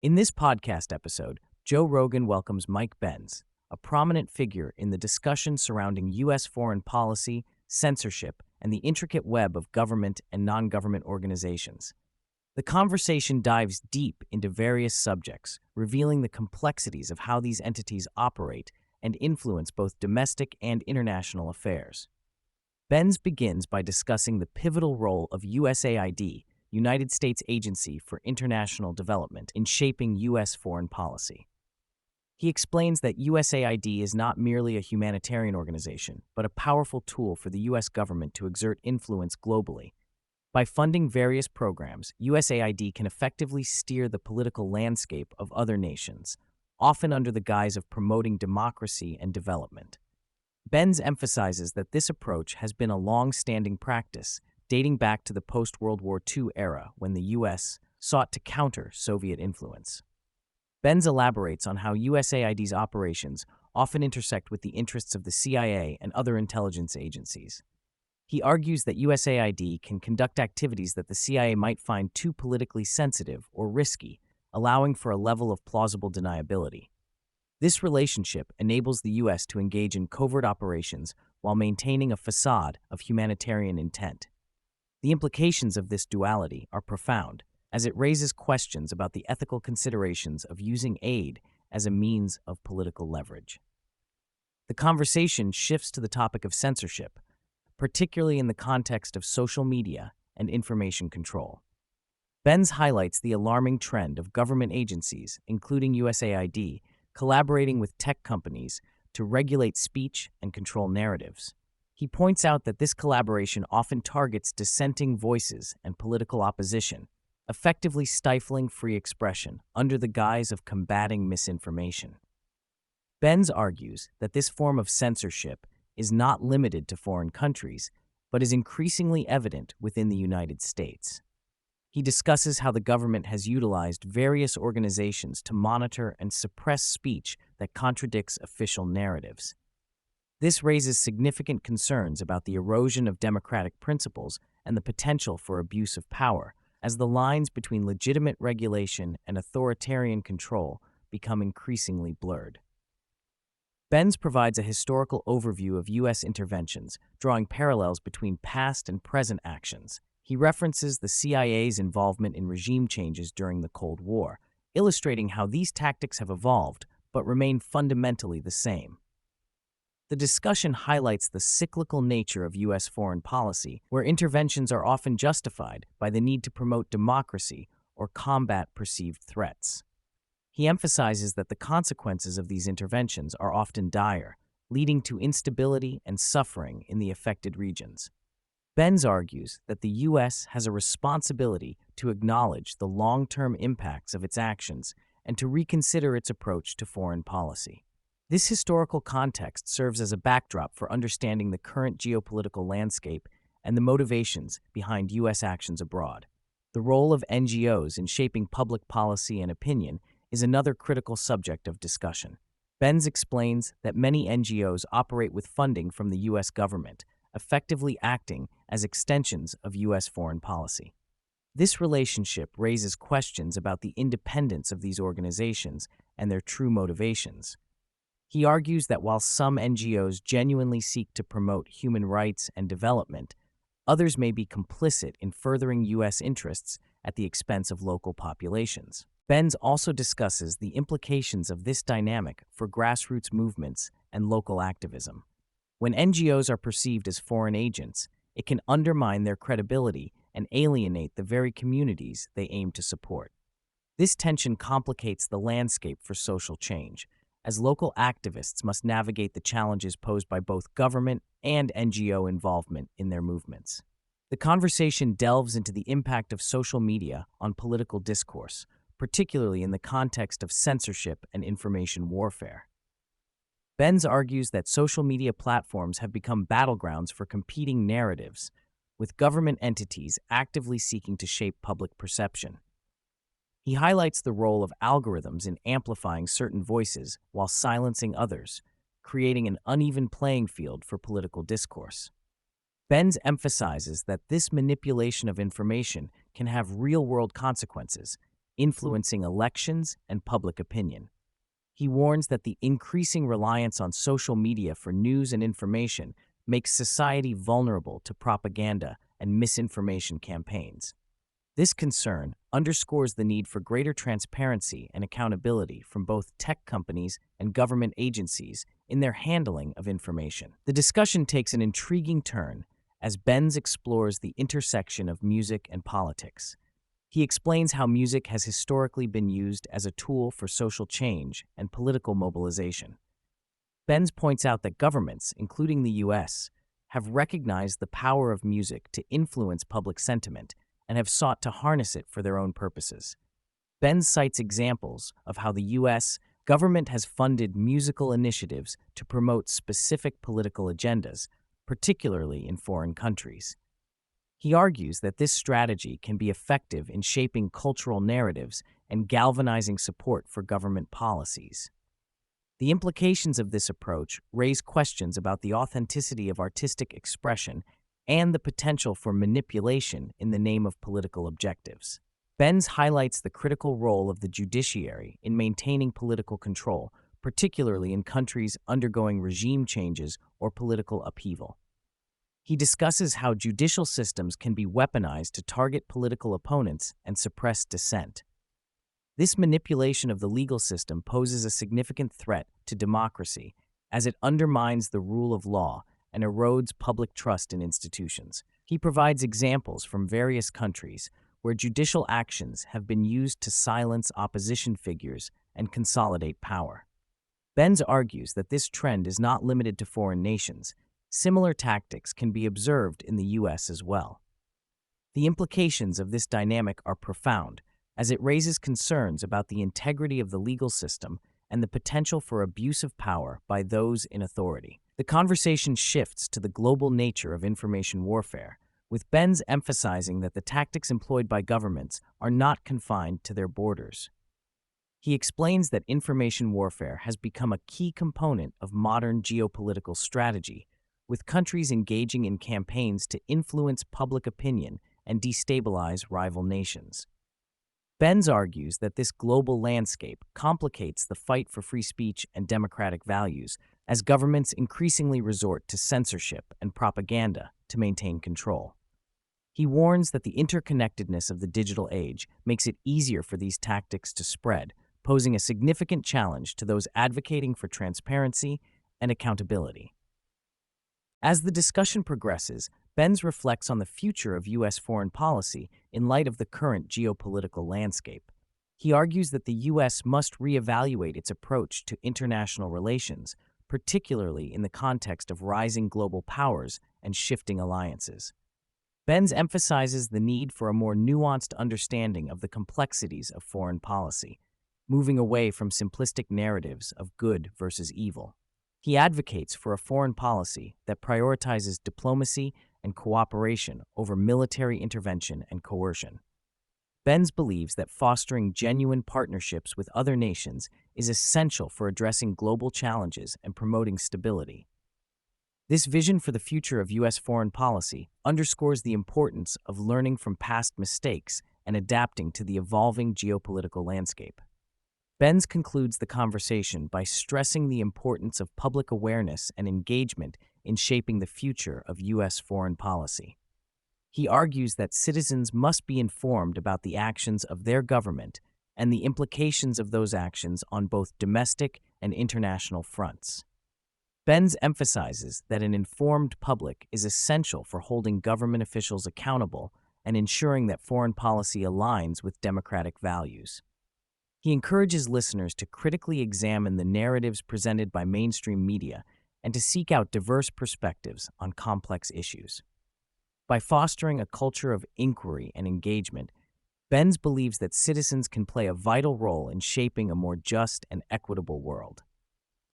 In this podcast episode, Joe Rogan welcomes Mike Benz, a prominent figure in the discussion surrounding U.S. foreign policy, censorship, and the intricate web of government and non-government organizations. The conversation dives deep into various subjects, revealing the complexities of how these entities operate and influence both domestic and international affairs. Benz begins by discussing the pivotal role of USAID, United States Agency for International Development, in shaping U.S. foreign policy. He explains that USAID is not merely a humanitarian organization, but a powerful tool for the U.S. government to exert influence globally. By funding various programs, USAID can effectively steer the political landscape of other nations, often under the guise of promoting democracy and development. Benz emphasizes that this approach has been a long-standing practice, dating back to the post-World War II era when the U.S. sought to counter Soviet influence. Benz elaborates on how USAID's operations often intersect with the interests of the CIA and other intelligence agencies. He argues that USAID can conduct activities that the CIA might find too politically sensitive or risky, allowing for a level of plausible deniability. This relationship enables the U.S. to engage in covert operations while maintaining a facade of humanitarian intent. The implications of this duality are profound, as it raises questions about the ethical considerations of using aid as a means of political leverage. The conversation shifts to the topic of censorship, particularly in the context of social media and information control. Benz highlights the alarming trend of government agencies, including USAID, collaborating with tech companies to regulate speech and control narratives. He points out that this collaboration often targets dissenting voices and political opposition, effectively stifling free expression under the guise of combating misinformation. Benz argues that this form of censorship is not limited to foreign countries, but is increasingly evident within the United States. He discusses how the government has utilized various organizations to monitor and suppress speech that contradicts official narratives. This raises significant concerns about the erosion of democratic principles and the potential for abuse of power, as the lines between legitimate regulation and authoritarian control become increasingly blurred. Benz provides a historical overview of U.S. interventions, drawing parallels between past and present actions. He references the CIA's involvement in regime changes during the Cold War, illustrating how these tactics have evolved but remain fundamentally the same. The discussion highlights the cyclical nature of U.S. foreign policy, where interventions are often justified by the need to promote democracy or combat perceived threats. He emphasizes that the consequences of these interventions are often dire, leading to instability and suffering in the affected regions. Benz argues that the U.S. has a responsibility to acknowledge the long-term impacts of its actions and to reconsider its approach to foreign policy. This historical context serves as a backdrop for understanding the current geopolitical landscape and the motivations behind U.S. actions abroad. The role of NGOs in shaping public policy and opinion is another critical subject of discussion. Benz explains that many NGOs operate with funding from the U.S. government, effectively acting as extensions of U.S. foreign policy. This relationship raises questions about the independence of these organizations and their true motivations. He argues that while some NGOs genuinely seek to promote human rights and development, others may be complicit in furthering U.S. interests at the expense of local populations. Benz also discusses the implications of this dynamic for grassroots movements and local activism. When NGOs are perceived as foreign agents, it can undermine their credibility and alienate the very communities they aim to support. This tension complicates the landscape for social change, as local activists must navigate the challenges posed by both government and NGO involvement in their movements. The conversation delves into the impact of social media on political discourse, particularly in the context of censorship and information warfare. Benz argues that social media platforms have become battlegrounds for competing narratives, with government entities actively seeking to shape public perception. He highlights the role of algorithms in amplifying certain voices while silencing others, creating an uneven playing field for political discourse. Benz emphasizes that this manipulation of information can have real-world consequences, influencing elections and public opinion. He warns that the increasing reliance on social media for news and information makes society vulnerable to propaganda and misinformation campaigns. This concern underscores the need for greater transparency and accountability from both tech companies and government agencies in their handling of information. The discussion takes an intriguing turn as Benz explores the intersection of music and politics. He explains how music has historically been used as a tool for social change and political mobilization. Benz points out that governments, including the U.S., have recognized the power of music to influence public sentiment and have sought to harness it for their own purposes. Benz cites examples of how the U.S. government has funded musical initiatives to promote specific political agendas, particularly in foreign countries. He argues that this strategy can be effective in shaping cultural narratives and galvanizing support for government policies. The implications of this approach raise questions about the authenticity of artistic expression and the potential for manipulation in the name of political objectives. Benz highlights the critical role of the judiciary in maintaining political control, particularly in countries undergoing regime changes or political upheaval. He discusses how judicial systems can be weaponized to target political opponents and suppress dissent. This manipulation of the legal system poses a significant threat to democracy as it undermines the rule of law and erodes public trust in institutions. He provides examples from various countries where judicial actions have been used to silence opposition figures and consolidate power. Benz argues that this trend is not limited to foreign nations. Similar tactics can be observed in the U.S. as well. The implications of this dynamic are profound, as it raises concerns about the integrity of the legal system and the potential for abuse of power by those in authority. The conversation shifts to the global nature of information warfare, with Benz emphasizing that the tactics employed by governments are not confined to their borders. He explains that information warfare has become a key component of modern geopolitical strategy, with countries engaging in campaigns to influence public opinion and destabilize rival nations. Benz argues that this global landscape complicates the fight for free speech and democratic values as governments increasingly resort to censorship and propaganda to maintain control. He warns that the interconnectedness of the digital age makes it easier for these tactics to spread, posing a significant challenge to those advocating for transparency and accountability. As the discussion progresses, Benz reflects on the future of U.S. foreign policy in light of the current geopolitical landscape. He argues that the U.S. must reevaluate its approach to international relations, particularly in the context of rising global powers and shifting alliances. Benz emphasizes the need for a more nuanced understanding of the complexities of foreign policy, moving away from simplistic narratives of good versus evil. He advocates for a foreign policy that prioritizes diplomacy and cooperation over military intervention and coercion. Benz believes that fostering genuine partnerships with other nations is essential for addressing global challenges and promoting stability. This vision for the future of U.S. foreign policy underscores the importance of learning from past mistakes and adapting to the evolving geopolitical landscape. Benz concludes the conversation by stressing the importance of public awareness and engagement in shaping the future of U.S. foreign policy. He argues that citizens must be informed about the actions of their government and the implications of those actions on both domestic and international fronts. Benz emphasizes that an informed public is essential for holding government officials accountable and ensuring that foreign policy aligns with democratic values. He encourages listeners to critically examine the narratives presented by mainstream media and to seek out diverse perspectives on complex issues. By fostering a culture of inquiry and engagement, Benz believes that citizens can play a vital role in shaping a more just and equitable world.